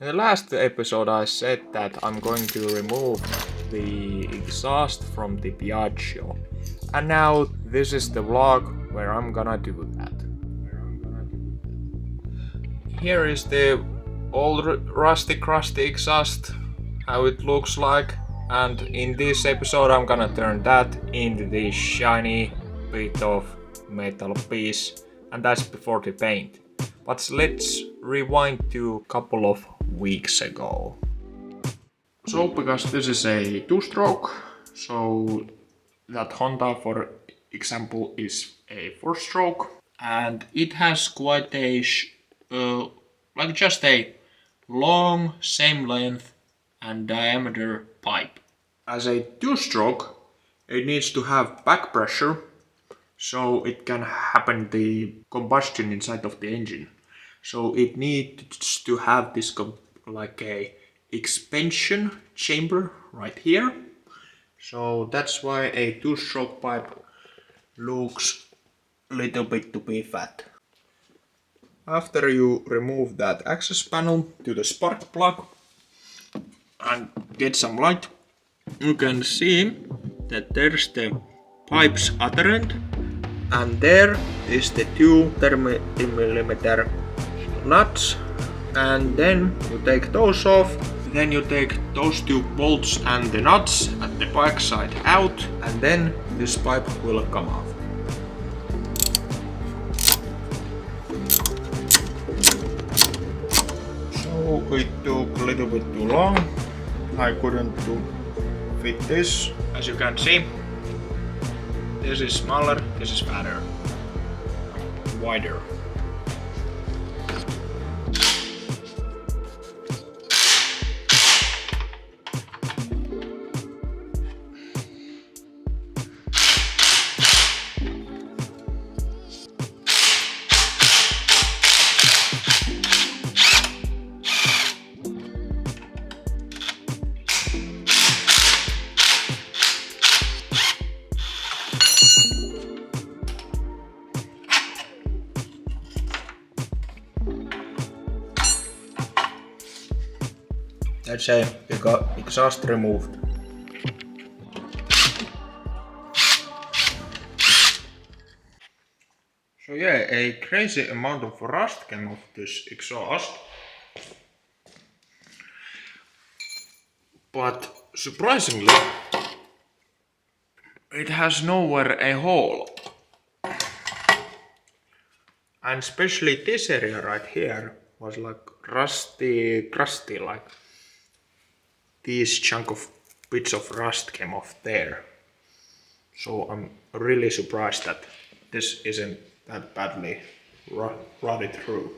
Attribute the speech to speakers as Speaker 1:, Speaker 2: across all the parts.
Speaker 1: In the last episode I said that I'm going to remove the exhaust from the Piaggio. And now this is the vlog where I'm gonna do that. Here is the old rusty crusty exhaust, how it looks like. And in this episode I'm gonna turn that into this shiny bit of metal piece. And that's before the paint. But let's rewind to a couple of weeks ago. So because this is a two-stroke, so that Honda for example is a four-stroke, and it has quite a like just a long, same length and diameter pipe. As a two-stroke, it needs to have back pressure so it can happen the combustion inside of the engine. So it needs to have this like a expansion chamber right here. So that's why a two-stroke pipe looks a little bit to be fat. After you remove that access panel to the spark plug and get some light, you can see that there's the pipe's other end, and there is the two 30mm nuts, and then you take those off. Then you take those two bolts and the nuts at the back side out, and then this pipe will come off. So it took a little bit too long. I couldn't fit this. As you can see, this is smaller, this is fatter, wider. Let's say we got exhaust removed. So yeah, a crazy amount of rust came off this exhaust. But surprisingly, it has nowhere a hole. And especially this area right here was like rusty, crusty, like these chunk of bits of rust came off there. So I'm really surprised that this isn't that badly rotted through.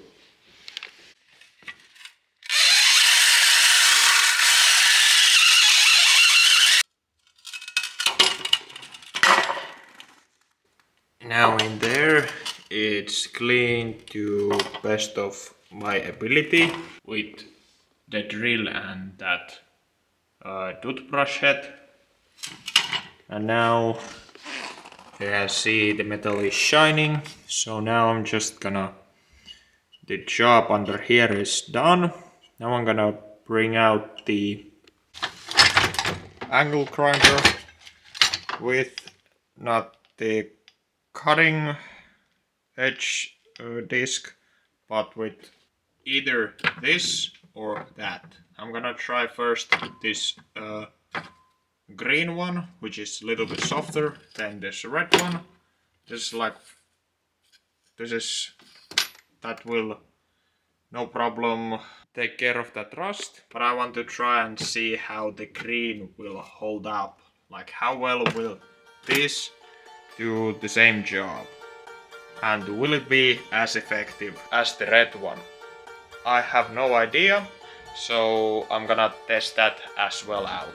Speaker 1: Now in there it's clean to best of my ability with the drill and that toothbrush head. And now you can see the metal is shining. So now I'm just gonna, the job under here is done. Now I'm gonna bring out the angle grinder with not the cutting edge disc, but with either this or that. I'm gonna try first with this green one, which is a little bit softer than this red one. That will no problem take care of that rust, but I want to try and see how the green will hold up, like how well will this do the same job, and will it be as effective as the red one. I have no idea, so I'm gonna test that as well out.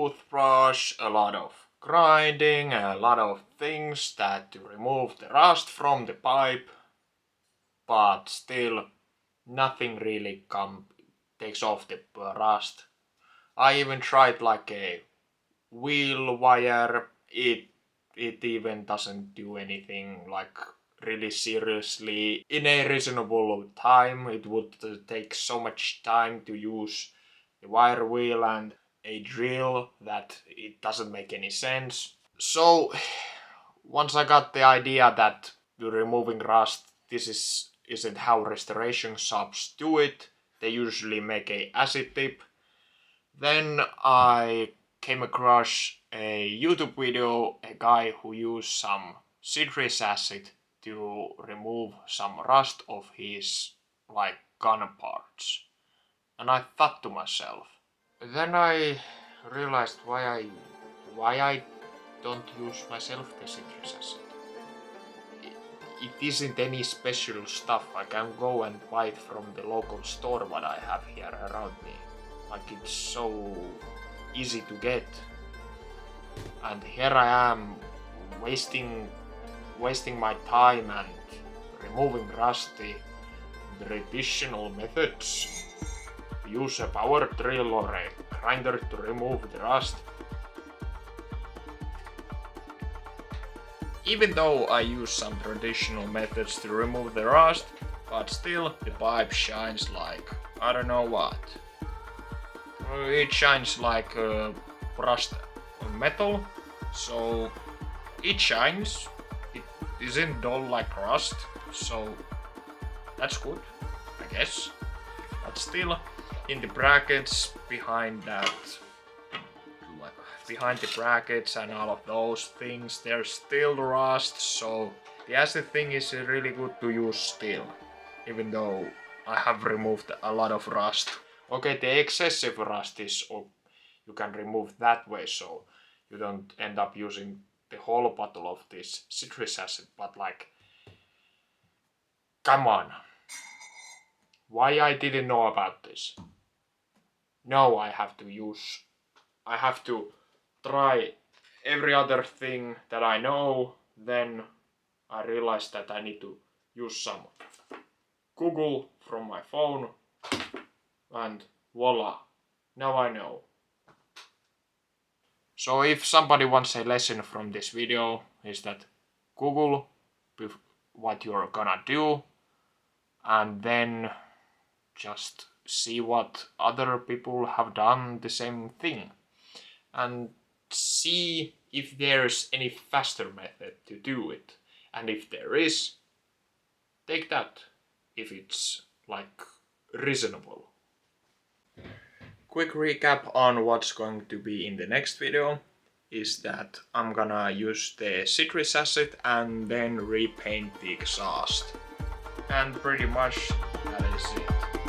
Speaker 1: toothbrush, a lot of grinding, a lot of things that to remove the rust from the pipe, but still nothing really takes off the rust. I even tried like a wheel wire, it even doesn't do anything like really seriously. In a reasonable time, it would take so much time to use the wire wheel and a drill that it doesn't make any sense. So once I got the idea that removing rust, isn't how restoration shops do it. They usually make a acid tip. Then I came across a YouTube video, a guy who used some citrus acid to remove some rust of his like gun parts. And I thought to myself, then I realized why I don't use myself the citrus acid. It isn't any special stuff. I can go and buy it from the local store what I have here around me. Like it's so easy to get. And here I am wasting my time and removing rusty traditional methods. Use a power drill or a grinder to remove the rust. Even though I use some traditional methods to remove the rust, but still the pipe shines like I don't know what. It shines like rust on metal, so it shines. It isn't dull like rust, so that's good, I guess. But still, in the brackets behind the brackets and all of those things, there's still rust, so the acid thing is really good to use still, even though I have removed a lot of rust. Okay, the excessive rust is, you can remove that way, so you don't end up using the whole bottle of this citrus acid, but like, come on. Why I didn't know about this? Now I have to try every other thing that I know, then I realized that I need to use some Google from my phone, and voila, now I know. So if somebody wants a lesson from this video, is that Google what you're gonna do, and then just see what other people have done the same thing, and see if there's any faster method to do it, and if there is, take that, if it's like reasonable. Quick recap on what's going to be in the next video is that I'm gonna use the citrus acid and then repaint the exhaust. And pretty much that is it.